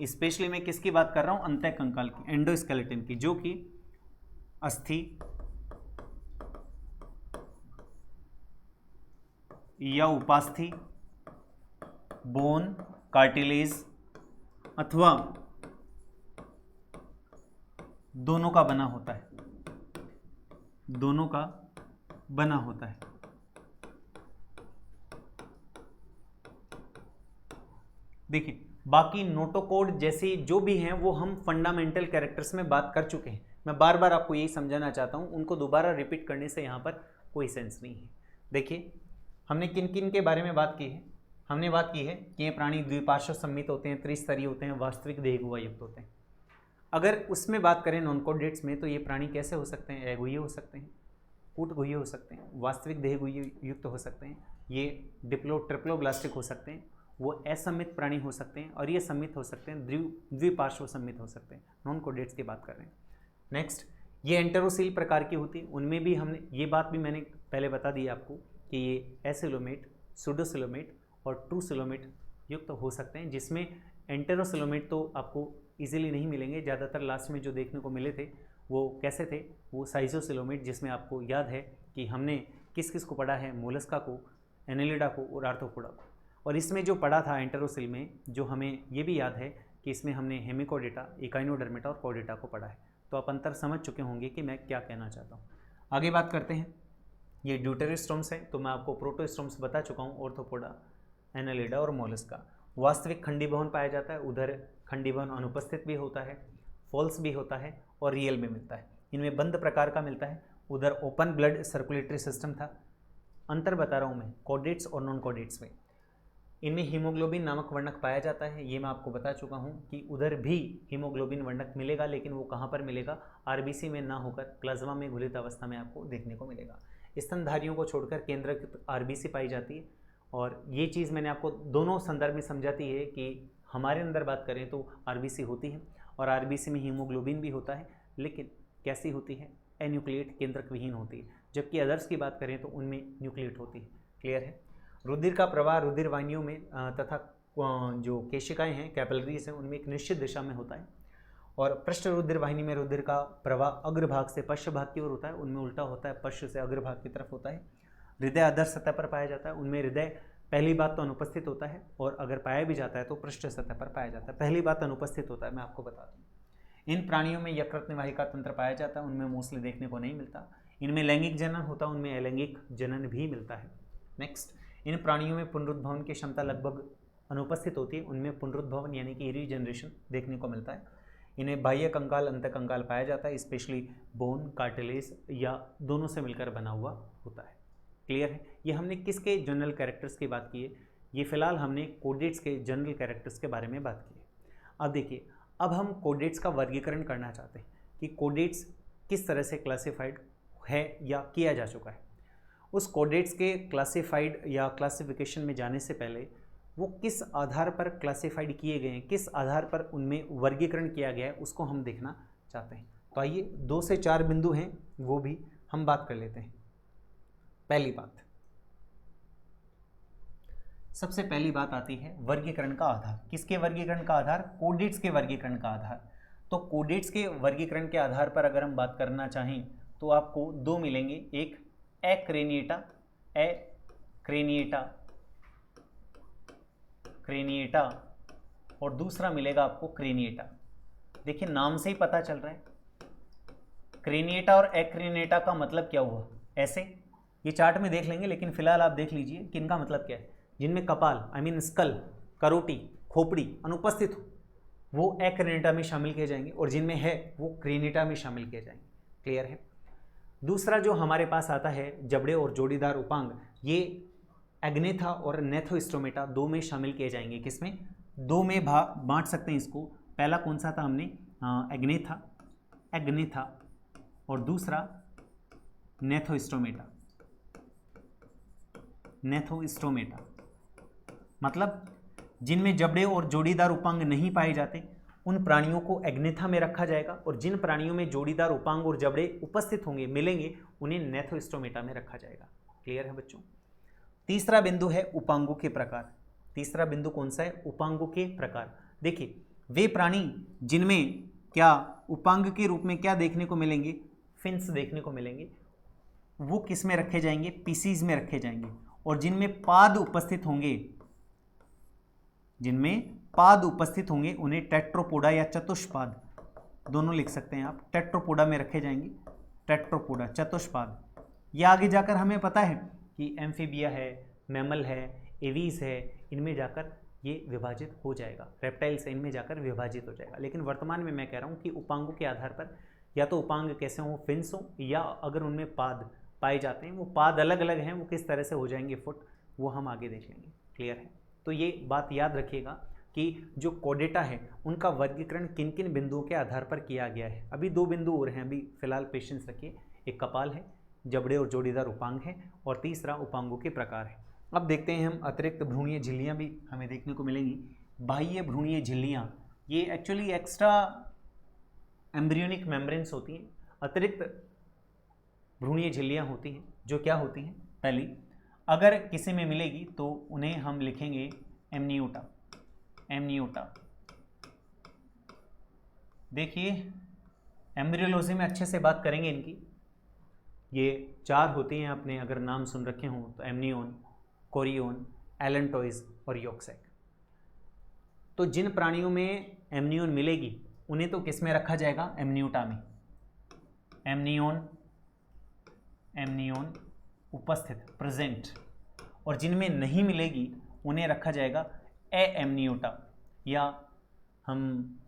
स्पेशली मैं किसकी बात कर रहा हूं? अंतः कंकाल की, एंडोस्केलेटन की, जो कि अस्थि या उपास्थि, बोन, कार्टिलेज अथवा दोनों का बना होता है। दोनों का बना होता है। देखिए बाकी नोटोकोड जैसे जो भी हैं वो हम फंडामेंटल कैरेक्टर्स में बात कर चुके हैं। मैं बार बार आपको यही समझाना चाहता हूं, उनको दोबारा रिपीट करने से यहाँ पर कोई सेंस नहीं है। देखिए हमने किन किन के बारे में बात की है? हमने बात की है कि ये प्राणी द्विपार्श्व सम्मित होते हैं, त्रिस्तरीय होते हैं, वास्तविक देहगुहा युक्त होते हैं। अगर उसमें बात करें नॉन कोडेट्स में तो ये प्राणी कैसे हो सकते हैं? अगुह्य हो सकते हैं, कूटगुह्य हो सकते हैं, वास्तविक देहगुह्य युक्त हो सकते हैं, ये ट्रिप्लोब्लास्टिक हो सकते हैं, वो असम्मित प्राणी हो सकते हैं और ये सम्मित हो सकते हैं, द्विपार्श्व सम्मित हो सकते हैं। नॉन कोडेट्स की बात कर रहे हैं। नेक्स्ट, ये एंटेरोसील प्रकार की होती है। उनमें भी हमने ये बात भी मैंने पहले बता दी आपको कि ये एसिलोमेट, सुडोसिलोमेट और ट्रूसिलोमेट युक्त हो सकते हैं, जिसमें एंटेरोसिलोमेट तो आपको इजीली नहीं मिलेंगे। ज़्यादातर लास्ट में जो देखने को मिले थे वो कैसे थे, वो साइजोसिलोमेट, जिसमें आपको याद है कि हमने किस किस को पढ़ा है, मोलस्का को, एनेलिडा को और आर्थ्रोपोडा को। और इसमें जो पढ़ा था एंटेरोसिल में, जो हमें ये भी याद है कि इसमें हमने हेमिकोडेटा, इकाइनोडर्मेटा और कोडेटा को पढ़ा है। तो आप अंतर समझ चुके होंगे कि मैं क्या कहना चाहता हूँ। आगे बात करते हैं। ये ड्यूटेरोस्टोम्स हैं, तो मैं आपको प्रोटोस्टोम्स बता चुका हूँ, ऑर्थ्रोपोडा, एनालिडा और मोलस्का। वास्तविक खंडीभवन पाया जाता है, उधर खंडीभवन अनुपस्थित भी होता है, फॉल्स भी होता है और रियल भी मिलता है। इनमें बंद प्रकार का मिलता है, उधर ओपन ब्लड सर्कुलेटरी सिस्टम था। अंतर बता रहा हूँ मैं कॉर्डेट्स और नॉन कॉर्डेट्स में। इनमें हीमोग्लोबिन नामक वर्णक पाया जाता है, ये मैं आपको बता चुका हूँ कि उधर भी हीमोग्लोबिन वर्णक मिलेगा, लेकिन वो कहाँ पर मिलेगा, आरबीसी में ना होकर प्लाज्मा में घुलित अवस्था में आपको देखने को मिलेगा। स्तनधारियों को छोड़कर केंद्रक आरबीसी पाई जाती है। और ये चीज़ मैंने आपको दोनों संदर्भ में समझाती है कि हमारे अंदर बात करें तो आरबीसी होती है और आरबीसी में हीमोग्लोबिन भी होता है, लेकिन कैसी होती है, एन्यूक्लिएट, केंद्रक विहीन होती है। जबकि अदर्स की बात करें तो उनमें न्यूक्लिएट होती है। क्लियर है। रुधिर का प्रवाह रुधिर वाहिनियों में तथा जो केशिकाएं हैं, कैपिलरीज हैं, उनमें एक निश्चित दिशा में होता है। और पृष्ठ रुधिर वाहिनी में रुधिर का प्रवाह अग्रभाग से पश्च भाग की ओर होता है, उनमें उल्टा होता है, पश्च से अग्रभाग की तरफ होता है। हृदय अधर सतह पर पाया जाता है, उनमें हृदय पहली बात तो अनुपस्थित होता है, और अगर पाया भी जाता है तो पृष्ठ सतह पर पाया जाता है। पहली बात अनुपस्थित होता है, मैं आपको बता दूँ। इन प्राणियों में यकृत निवाहिका तंत्र पाया जाता है, उनमें मोस्टली देखने को नहीं मिलता। इनमें लैंगिक जनन होता है, उनमें अलैंगिक जनन भी मिलता है। नेक्स्ट, इन प्राणियों में पुनरुद्भवन की क्षमता लगभग अनुपस्थित होती है, उनमें पुनरुद्भवन यानी कि रीजनरेशन देखने को मिलता है। इन्हें बाह्य कंकाल, अंत कंकाल पाया जाता है, स्पेशली बोन, कार्टिलेज या दोनों से मिलकर बना हुआ होता है। क्लियर है। ये हमने किसके जनरल कैरेक्टर्स की बात की है, ये फिलहाल हमने कोडेट्स के जनरल कैरेक्टर्स के बारे में बात की है। अब देखिए, अब हम कोडेट्स का वर्गीकरण करना चाहते हैं कि कोडेट्स किस तरह से क्लासिफाइड है या किया जा चुका है। उस कोडेट्स के क्लासिफाइड या क्लासिफिकेशन में जाने से पहले वो किस आधार पर क्लासिफाइड किए गए हैं, किस आधार पर उनमें वर्गीकरण किया गया है, उसको हम देखना चाहते हैं। तो आइए 2 से 4 बिंदु हैं, वो भी हम बात कर लेते हैं। पहली बात, सबसे पहली बात आती है वर्गीकरण का आधार। किसके वर्गीकरण का आधार? कोडेट्स के वर्गीकरण का आधार। तो कोडेट्स के वर्गीकरण के आधार पर अगर हम बात करना चाहें तो आपको 2 मिलेंगे, एक क्रेनिएटा और दूसरा मिलेगा आपको क्रेनिएटा। देखिए नाम से ही पता चल रहा है क्रेनिएटा और एक्रेनिएटा का मतलब क्या हुआ। ऐसे ये चार्ट में देख लेंगे, लेकिन फिलहाल आप देख लीजिए कि इनका मतलब क्या है। जिनमें कपाल आई मीन स्कल, करोटी, खोपड़ी अनुपस्थित हो वो एक्रेनिएटा में शामिल किए जाएंगे, और जिनमें है वो क्रेनिएटा में शामिल किए जाएंगे। क्लियर है। दूसरा जो हमारे पास आता है जबड़े और जोड़ीदार उपांग, ये एग्नेथा और नेथोस्टोमेटा 2 में शामिल किए जाएंगे। किसमें? 2 में बांट सकते हैं इसको। पहला कौन सा था हमने? एग्नेथा और दूसरा नेथोस्टोमेटा। मतलब जिनमें जबड़े और जोड़ीदार उपांग नहीं पाए जाते उन प्राणियों को एग्नेथा में रखा जाएगा, और जिन प्राणियों में जोड़ीदार उपांग और जबड़े उपस्थित होंगे, मिलेंगे, उन्हें नेथोस्टोमेटा में रखा जाएगा। क्लियर है बच्चों। तीसरा बिंदु है उपांगों के प्रकार। तीसरा बिंदु कौन सा है? उपांगों के प्रकार। देखिए वे प्राणी जिनमें क्या उपांग के रूप में क्या देखने को मिलेंगे? फिन्स देखने को मिलेंगे, वो किस में रखे जाएंगे? पीसीज में रखे जाएंगे। और जिनमें पाद उपस्थित होंगे, उन्हें टेट्रोपोडा या चतुष्पाद दोनों लिख सकते हैं आप। टेट्रोपोडा में रखे जाएंगे, टेट्रोपोडा, चतुष्पाद। या आगे जाकर हमें पता है कि एम्फीबिया है, मैमल है, एवीज है, इनमें जाकर ये विभाजित हो जाएगा। रेप्टाइल्स है, इनमें जाकर विभाजित हो जाएगा। लेकिन वर्तमान में मैं कह रहा हूँ कि उपांगों के आधार पर या तो उपांग कैसे हों, फिन्स हों, या अगर उनमें पाद पाए जाते हैं, वो पाद अलग अलग हैं, वो किस तरह से हो जाएंगे फुट, वो हम आगे देख लेंगे। क्लियर है। तो ये बात याद रखिएगा कि जो कोडेटा है उनका वर्गीकरण किन किन बिंदुओं के आधार पर किया गया है। अभी 2 बिंदु और हैं, अभी फिलहाल पेशेंस रखिए। एक कपाल है, जबड़े और जोड़ीदार उपांग है, और तीसरा उपांगों के प्रकार है। अब देखते हैं हम अतिरिक्त भ्रूणीय झिल्लियाँ भी हमें देखने को मिलेंगी। बाह्य भ्रूणीय झिल्लियाँ ये एक्चुअली एक्स्ट्रा एम्ब्रियोनिक मेम्ब्रेन्स होती हैं, अतिरिक्त भ्रूणीय झिल्लियाँ होती हैं, जो क्या होती हैं? पहली, अगर किसी में मिलेगी तो उन्हें हम लिखेंगे एमनियोटा। एमनियोटा देखिए एम्ब्रियोलॉजी में अच्छे से बात करेंगे इनकी। ये 4 होती हैं, आपने अगर नाम सुन रखे हों तो एमनियोन, कोरियोन, एलेंटोइज और योक्सैक। तो जिन प्राणियों में एमनियोन मिलेगी उन्हें तो किस में रखा जाएगा? एमनियोटा में। एमनियोन, एमनियोन उपस्थित, प्रेजेंट। और जिनमें नहीं मिलेगी उन्हें रखा जाएगा ए एमनियोटा, या हम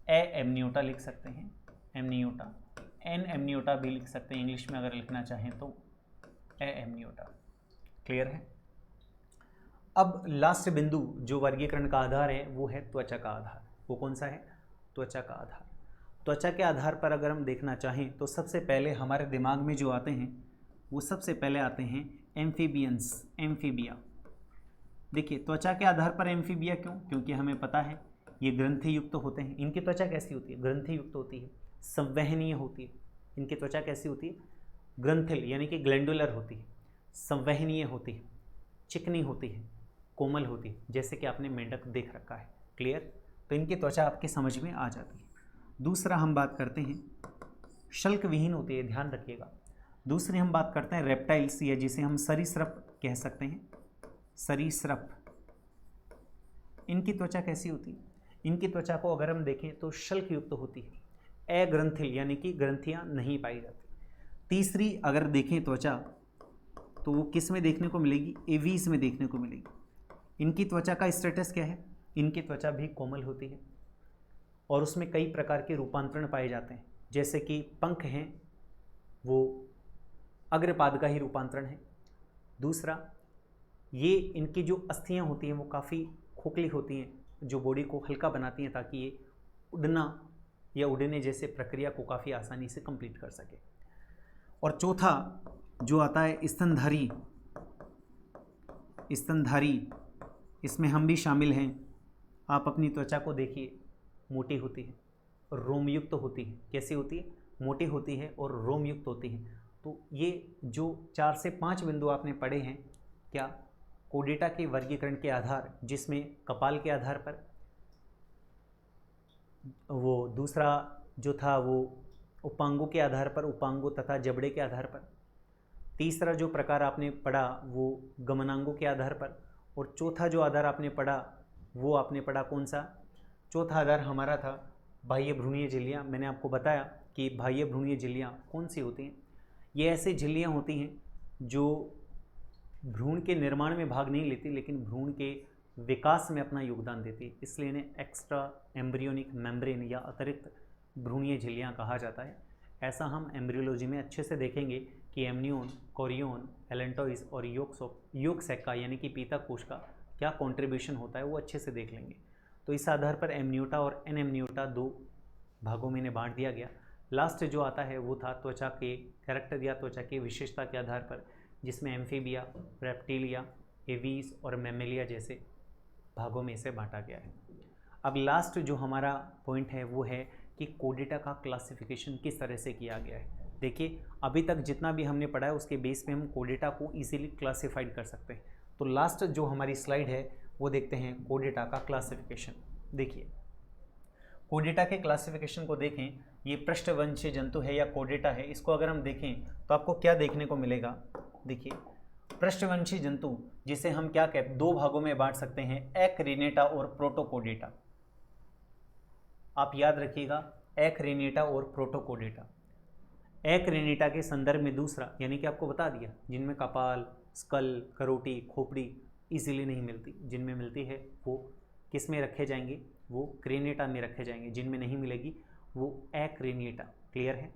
ए एमनियोटा लिख सकते हैं, एमनियोटा। एन एमनियोटा भी लिख सकते हैं इंग्लिश में अगर लिखना चाहें तो, ए एमनियोटा। क्लियर है? अब लास्ट बिंदु जो वर्गीकरण का आधार है वो है त्वचा का आधार। वो कौन सा है? त्वचा का आधार। त्वचा के आधार पर अगर हम देखना चाहें तो सबसे पहले हमारे दिमाग में जो आते हैं वो सबसे पहले आते हैं एम्फीबियंस, एम्फीबिया। देखिए त्वचा के आधार पर एम्फीबिया क्यों? क्योंकि हमें पता है ये ग्रंथि युक्त होते हैं। इनकी त्वचा कैसी होती है? ग्रंथि युक्त होती है, संवहनीय होती है। इनकी त्वचा कैसी होती है? ग्रंथिल यानी कि ग्लैंडुलर होती है, संवहनीय होती है, चिकनी होती है, कोमल होती है, जैसे कि आपने मेंढक देख रखा है। क्लियर? तो इनकी त्वचा आपकी समझ में आ जाती है। दूसरा हम बात करते हैं शल्क विहीन होती है, ध्यान रखिएगा। दूसरी हम बात करते हैं रेप्टाइल्स, या जिसे हम सरीसृप कह सकते हैं, सरीसृप। इनकी त्वचा कैसी होती है? इनकी त्वचा को अगर हम देखें तो शल्क युक्त होती है, अग्रंथिल यानी कि ग्रंथियां नहीं पाई जाती। तीसरी अगर देखें त्वचा तो वो किस में देखने को मिलेगी? एवीज में देखने को मिलेगी। इनकी त्वचा का स्टेटस क्या है? इनकी त्वचा भी कोमल होती है और उसमें कई प्रकार के रूपांतरण पाए जाते हैं, जैसे कि पंख हैं वो अग्रपाद का ही रूपांतरण है। दूसरा, ये इनकी जो अस्थियां होती हैं वो काफ़ी खोखली होती हैं, जो बॉडी को हल्का बनाती हैं ताकि ये उड़ना या उड़ने जैसे प्रक्रिया को काफ़ी आसानी से कंप्लीट कर सके। और चौथा जो आता है स्तनधारी, स्तनधारी, इसमें हम भी शामिल हैं। आप अपनी त्वचा को देखिए, मोटी होती है और रोमयुक्त होती है। कैसी होती है? मोटी होती है और रोमयुक्त होती है। तो ये जो 4 से 5 बिंदु आपने पढ़े हैं, क्या कोडेटा के वर्गीकरण के आधार, जिसमें कपाल के आधार पर, वो दूसरा जो था वो उपांगों के आधार पर, उपांगों तथा जबड़े के आधार पर, तीसरा जो प्रकार आपने पढ़ा वो गमनांगों के आधार पर, और चौथा जो आधार आपने पढ़ा वो आपने पढ़ा कौन सा? चौथा आधार हमारा था बाह्य भ्रूणीय झिल्लियाँ। मैंने आपको बताया कि बाह्य भ्रूणीय झिल्लियाँ कौन सी होती हैं? ये ऐसी झिल्लियाँ होती हैं जो भ्रूण के निर्माण में भाग नहीं लेती लेकिन भ्रूण के विकास में अपना योगदान देती है, इसलिए इन्हें एक्स्ट्रा एम्ब्रियोनिक मेम्ब्रेन या अतिरिक्त भ्रूणीय झिल्लियाँ कहा जाता है। ऐसा हम एम्ब्रियोलॉजी में अच्छे से देखेंगे कि एमनियोन, कोरियोन, एलेंटोइज और योक्सैक का यानी कि पीता कोश का क्या कॉन्ट्रीब्यूशन होता है वो अच्छे से देख लेंगे। तो इस आधार पर एमनियोटा और एनेमनियोटा 2 भागों में इन्हें बांट दिया गया। लास्ट जो आता है वो था त्वचा के कैरेक्टर या त्वचा की विशेषता के आधार पर, जिसमें एम्फीबिया, रेप्टिलिया, एवीज और मैमेलिया जैसे भागों में इसे बांटा गया है। अब लास्ट जो हमारा पॉइंट है वो है कि कोडेटा का क्लासिफिकेशन किस तरह से किया गया है। देखिए अभी तक जितना भी हमने पढ़ा है उसके बेस पे हम कोडेटा को इजीली क्लासिफाइड कर सकते हैं। तो लास्ट जो हमारी स्लाइड है वो देखते हैं कोडेटा का क्लासिफिकेशन। देखिए कोडेटा के क्लासिफिकेशन को देखें, ये पृष्ठवंशी जंतु है या कोडेटा है, इसको अगर हम देखें तो आपको क्या देखने को मिलेगा? देखिए पृष्ठवंशी जंतु जिसे हम क्या कहते हैं, 2 भागों में बांट सकते हैं, एक्रिनेटा और प्रोटोकोडेटा। आप याद रखिएगा एक्रिनेटा और प्रोटोकोडेटा। एक्रिनेटा के संदर्भ में दूसरा यानी कि आपको बता दिया, जिनमें कपाल, स्कल, करोटी, खोपड़ी इजीली नहीं मिलती, जिनमें मिलती है वो किस में रखे जाएंगे? वो क्रेनेटा में रखे जाएंगे। जिनमें नहीं मिलेगी वो एक्रिनेटा। क्लियर है?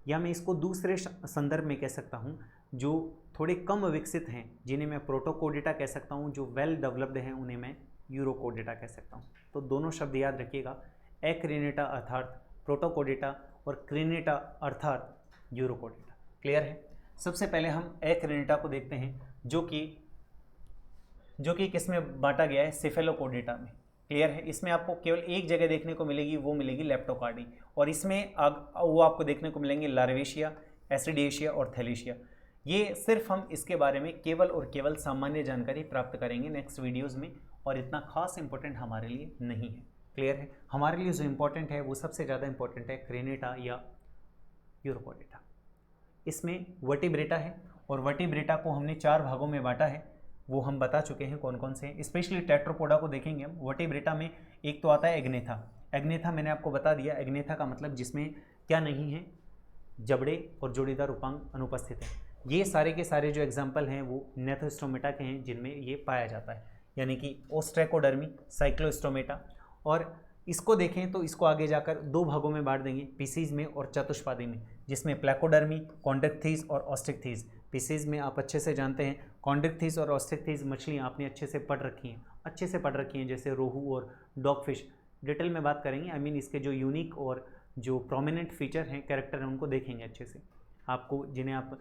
या मैं इसको दूसरे संदर्भ में कह सकता हूँ, जो थोड़े कम विकसित हैं जिन्हें मैं प्रोटोकोडेटा कह सकता हूँ, जो वेल डेवलप्ड हैं उन्हें मैं यूरोकोडेटा कह सकता हूँ। तो दोनों शब्द याद रखिएगा, एक्रिनेटा अर्थात प्रोटोकोडेटा और क्रेनेटा अर्थात यूरोकोडेटा। क्लियर है? सबसे पहले हम एक्रिनेटा को देखते हैं, जो कि किस में बांटा गया है? सेफेलोकोडेटा में। क्लियर है? इसमें आपको केवल एक जगह देखने को मिलेगी, वो मिलेगी लेप्टोकार्डी, और इसमें वो आपको देखने को मिलेंगे लार्वेशिया, एसिडिएशिया और थैलेशिया। ये सिर्फ हम इसके बारे में केवल और केवल सामान्य जानकारी प्राप्त करेंगे नेक्स्ट वीडियोज़ में, और इतना खास इंपॉर्टेंट हमारे लिए नहीं है। क्लियर है? हमारे लिए जो इंपॉर्टेंट है वो सबसे ज़्यादा इंपॉर्टेंट है क्रेनेटा या यूरोपोडेटा। इसमें वर्टिब्रेटा है, और वर्टिब्रेटा को हमने 4 भागों में बांटा है, वो हम बता चुके हैं कौन कौन से हैं। स्पेशली टेट्रोपोडा को देखेंगे हम। वर्टिब्रेटा में एक तो आता है एग्नेथा। एग्नेथा मैंने आपको बता दिया, एग्नेथा का मतलब जिसमें क्या नहीं है, जबड़े और जोड़ीदार उपांग अनुपस्थित है। ये सारे के सारे जो एग्जाम्पल हैं वो नेथोस्टोमेटा के हैं जिनमें ये पाया जाता है, यानी कि ओस्ट्रेकोडर्मी, साइक्लोस्टोमेटा। और इसको देखें तो इसको आगे जाकर 2 भागों में बांट देंगे, पीसीज में और चतुष्पादी में, जिसमें प्लेकोडर्मी, कॉन्ड्रिक्थिस और ऑस्ट्रिक्थिस। पीसीज में आप अच्छे से जानते हैं, कॉन्ड्रिक्थिस और ऑस्ट्रिक्थिस मछलियाँ आपने अच्छे से पढ़ रखी हैं, जैसे रोहू और डॉगफिश। डिटेल में बात करेंगे, आई मीन इसके जो यूनिक और जो प्रोमिनेंट फीचर हैं, कैरेक्टर हैं, उनको देखेंगे अच्छे से, आपको जिन्हें आप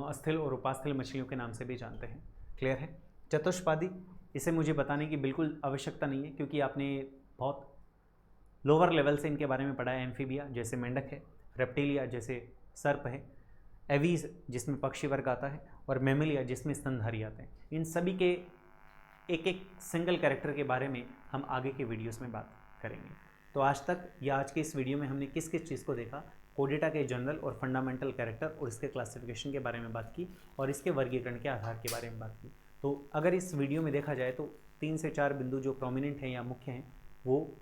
अस्थिल और उपास्थल मछलियों के नाम से भी जानते हैं। क्लियर है? चतुष्पादी, इसे मुझे बताने की बिल्कुल आवश्यकता नहीं है, क्योंकि आपने बहुत लोअर लेवल से इनके बारे में पढ़ा है। एम्फीबिया जैसे मेंढक है, रेप्टिलिया जैसे सर्प है, एवीज जिसमें पक्षी वर्ग आता है, और मेमिलिया जिसमें स्तनधारी आते हैं। इन सभी के एक एक सिंगल कैरेक्टर के बारे में हम आगे के वीडियोस में बात करेंगे। तो आज तक या आज के इस वीडियो में हमने किस किस चीज़ को देखा? कोडेटा के जनरल और फंडामेंटल कैरेक्टर और इसके क्लासिफिकेशन के बारे में बात की, और इसके वर्गीकरण के आधार के बारे में बात की। तो अगर इस वीडियो में देखा जाए तो 3 से 4 बिंदु जो प्रोमिनेंट हैं या मुख्य हैं, वो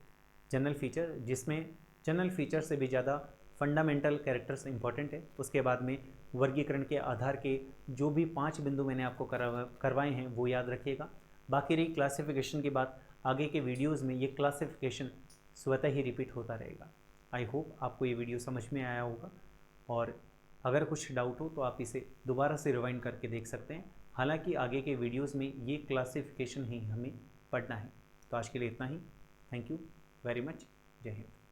जनरल फीचर, जिसमें जनरल फीचर से भी ज़्यादा फंडामेंटल कैरेक्टर्स इंपॉर्टेंट है। उसके बाद में वर्गीकरण के आधार के जो भी 5 बिंदु मैंने आपको करवाए हैं वो याद रखिएगा। बाकी रही क्लासिफिकेशन की बात, आगे के वीडियोस में ये क्लासिफिकेशन स्वतः ही रिपीट होता रहेगा। आई होप आपको ये वीडियो समझ में आया होगा, और अगर कुछ डाउट हो तो आप इसे दोबारा से रिवाइंड करके देख सकते हैं। हालांकि आगे के वीडियोस में ये क्लासिफिकेशन ही हमें पढ़ना है। तो आज के लिए इतना ही। Thank you very much. जय हिंद।